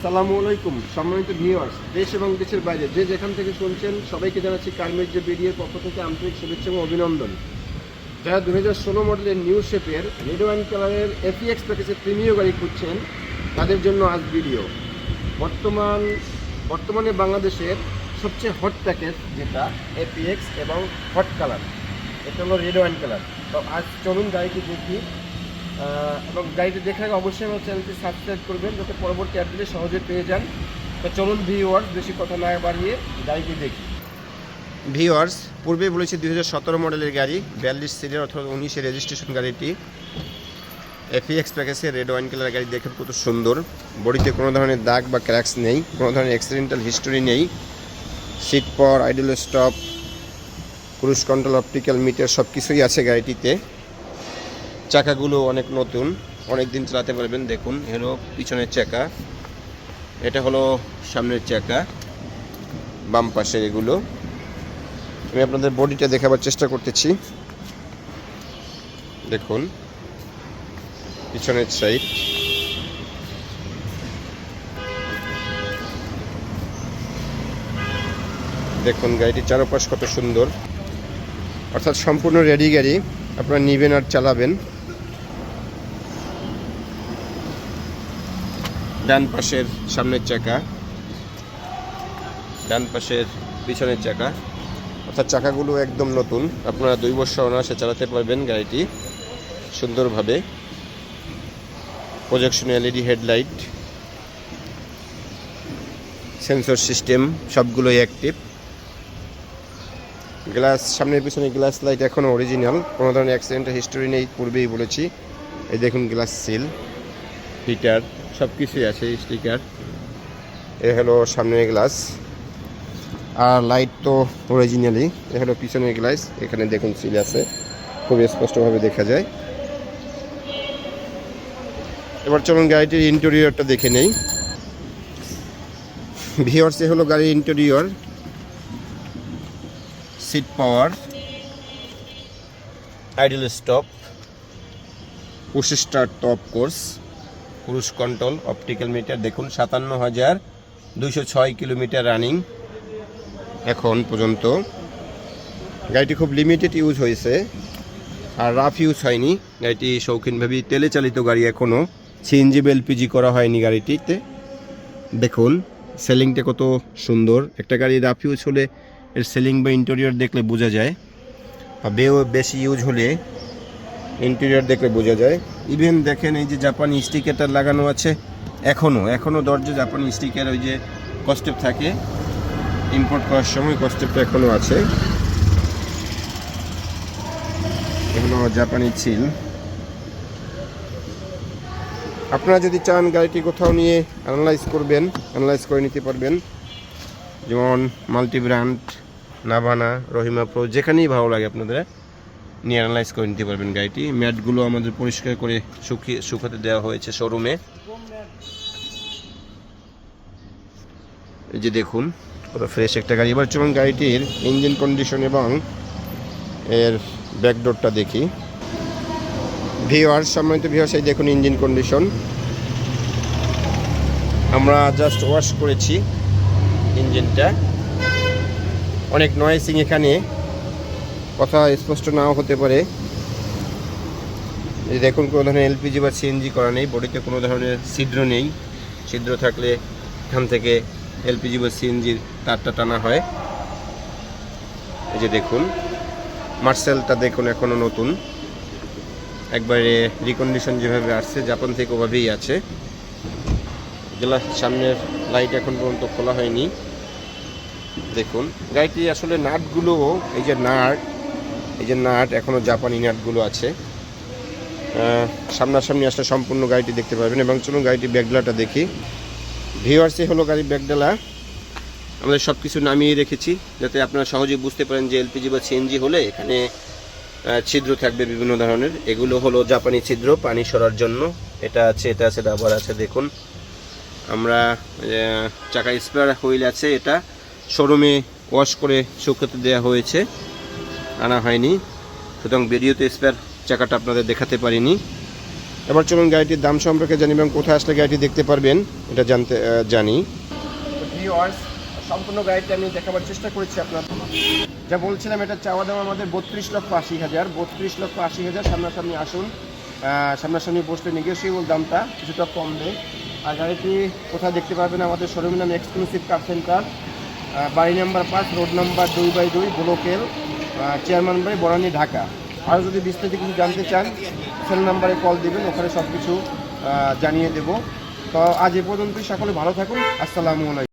আসসালামু আলাইকুম সম্মানিত ভিউয়ার্স, দেশ এবং দেশের বাইরে যে যেখান থেকে শুনছেন সবাইকে জানাচ্ছি কারমির্জা বিডিএর পক্ষ থেকে আন্তরিক শুভেচ্ছা এবং অভিনন্দন। যারা 2016 মডেলের নিউ শেপের রেড ওয়াইন কালারের এপিএক্স প্যাকেজের প্রিমিয়ার গাড়ি খুঁজছেন তাদের জন্য আজ ভিডিও। বর্তমানে বাংলাদেশের সবচেয়ে হট প্যাকেজ যেটা এপিএক্স এবং হট কালার, এটা হলো রেড ওয়াইন কালার। তো আজ চলুন গাড়িটি দেখি, এবং গাড়িটি দেখে অবশ্যই আমার চ্যানেলটি সাবস্ক্রাইব করবেন যাতে পরবর্তী আপডেটে সহজে পেয়ে যান। তো চলুন ভিউয়ার্স, বেশি কথা না বাড়িয়ে গাড়িটি দেখি। ভিউয়ার্স, পূর্বে বলেছি 2017 মডেলের গাড়ি, 42 সিরিয়াল অথবা 19-এর রেজিস্ট্রেশন গাড়িটি এপিএক্স প্যাকেজের রেড ওয়াইন কালার গাড়ি। দেখেন কত সুন্দর, বডিতে কোনো ধরনের দাগ বা ক্র্যাকস নেই, কোনো ধরনের অ্যাক্সিডেন্টাল হিস্টোরি নেই। Seat power, idle stop, cruise control, optical meter সব কিছুই আছে গাড়িটিতে। চাকাগুলো অনেক নতুন, অনেক দিন চালাতে পারবেন। দেখুন, হলো পিছনের চাকা, এটা হলো সামনের চাকা, বাম পাশের এগুলো। আমি আপনাদের বডিটা দেখাবার চেষ্টা করতেছি। দেখুন পিছনের সাইড, দেখুন গাড়িটির চারপাশ কত সুন্দর, অর্থাৎ সম্পূর্ণ রেডি গাড়ি, আপনারা নিবেন আর চালাবেন। ডান পাশের সামনের চাকা, ডান পাশের পিছনের চাকা, অর্থাৎ চাকাগুলো একদম নতুন। আপনারা 2 বছর অনায়াসে চালাতে পারবেন গাড়িটি সুন্দরভাবে। Projection LED headlight, sensor system সবগুলোই অ্যাক্টিভ। গ্লাস, সামনের পিছনে গ্লাস লাইট এখনও অরিজিনাল, কোনো ধরনের অ্যাক্সিডেন্টের হিস্টোরি নেই, পূর্বেই বলেছি। এই দেখুন গ্লাস সিল, হিটার সব কিছুই আছে, স্টিকার। এ হলো সামনের গ্লাস, আর লাইট তো অরিজিনালি। এ হলো পিছনের গ্লাস, এখানে দেখুন সিল আছে, খুব স্পষ্টভাবে দেখা যায়। এবার চলুন গাড়িটির ইন্টেরিয়রটা দেখে নেই। ভিউয়ার্স, এ হলো গাড়ির interior. Seat power, idle stop, push start top course, cruise control, optical meter. দেখুন 57,206 কিলোমিটার রানিং এখন পর্যন্ত। গাড়িটি খুব লিমিটেড ইউজ হয়েছে, আর রাফ ইউজ হয়নি। গাড়িটি শৌখিনভাবে তেলে চালিত গাড়ি, এখনও সিএনজি বা এলপিজি করা হয়নি গাড়িটিতে। দেখুন সেলিংটা কত সুন্দর। একটা গাড়ি রাফ ইউজ হলে এর সেলিং বা ইন্টেরিয়র দেখলে বোঝা যায়, আর বেশি ইউজ হলে ইন্টেরিয়র দেখলে বোঝা যায়। ইভেন দেখেন এই যে জাপানি স্টিকারটা লাগানো আছে, এখনও দরজা জাপানি স্টিকার, ওই যে কস্টেপ থাকে ইম্পোর্ট করার সময়, কস্টেপটা এখনও আছে। এগুলো জাপানি ছিল। আপনারা যদি চান গাড়িটি কোথাও নিয়ে অ্যানালাইজ করে নিতে পারবেন, যেমন multi brand, Navana, Rahima pro, যেখানেই ভালো লাগে আপনাদের নিয়ে অ্যানালাইজ করে নিতে পারবেন গাড়িটি। ম্যাটগুলো আমাদের পরিষ্কার করে শুকাতে দেওয়া হয়েছে শোরুমে। এই যে দেখুন কত ফ্রেশ একটা গাড়ি। এবার চলুন গাড়িটির ইঞ্জিন কন্ডিশন এবং এর ব্যাকডোরটা দেখি। সম্মানিত ভিউয়ার্স, এই দেখুন ইঞ্জিন কন্ডিশন। আমরা জাস্ট ওয়াশ করেছি ইঞ্জিনটা। অনেক নয়েসিং, এখানে কথা স্পষ্ট নাও হতে পারে। এই দেখুন কোনো ধরনের এলপিজি বা সিএনজি করা নেই, বডিতে কোনো ধরনের ছিদ্র নেই। ছিদ্র থাকলে এখান থেকে এলপিজি বা সিএনজির তারটা টানা হয়। এই যে দেখুন মার্সেলটা দেখুন এখনও নতুন, একবারে রিকন্ডিশন যেভাবে আসছে জাপান থেকে ওভাবেই আছে। গ্লাস, সামনের লাইট এখন পর্যন্ত খোলা হয়নি। দেখুন গাড়িটি আসলে নাটগুলো, এই যে নাট এখনও জাপানি নাটগুলো আছে। সামনাসামনি আসলে সম্পূর্ণ গাড়িটি দেখতে পারবেন। এবং চলুন গাড়িটির ব্যাকডালাটা দেখি। ভিউয়ার্সে হলো গাড়ির ব্যাকডালা। আমাদের সব কিছু নামিয়ে রেখেছি যাতে আপনারা সহজেই বুঝতে পারেন যে এলপিজি বা সিএনজি হলে এখানে ছিদ্র থাকবে বিভিন্ন ধরনের। এগুলো হলো জাপানি ছিদ্র, পানি সরার জন্য। এটা আছে, রাবার আছে। দেখুন আমরা চাকা স্পেয়ার হুইল আছে, এটা শোরুমে ওয়াশ করে শুকাতে দেওয়া হয়েছে, আনা হয়নি, সুতরাং ভিডিওতে স্পেয়ার চাকাটা আপনাদের দেখাতে পারিনি। এবার চলুন গাড়িটির দাম সম্পর্কে জানি এবং কোথায় আসলে গাড়িটি দেখতে পারবেন এটা জানি। ভিউয়ার্স, সম্পূর্ণ গাড়িটি আমি দেখাবার চেষ্টা করেছি আপনার। যা বলছিলাম, এটা চাওয়া দাম আমাদের 32,80,000, 32,80,000। সামনাসামনি আসুন, সামনাসামনি বসলে নেগোসিয়েবল দামটা কিছুটা কম দেয়। আর গাড়িটি কোথায় দেখতে পারবেন, আমাদের শোরুমের নাম এক্সক্লুসিভ কার সেন্টার, বাড়ি নাম্বার 5, রোড নাম্বার 2/2, ব্লকের চেয়ারম্যান বাড়ি, বনানী, ঢাকা। আর যদি বিস্তারিত কিছু জানতে চান, সেল নাম্বারে কল দেবেন, ওখানে সব কিছু জানিয়ে দেবো। তো আজ এ পর্যন্তই, সকলে ভালো থাকুন, আসসালামু আলাইকুম।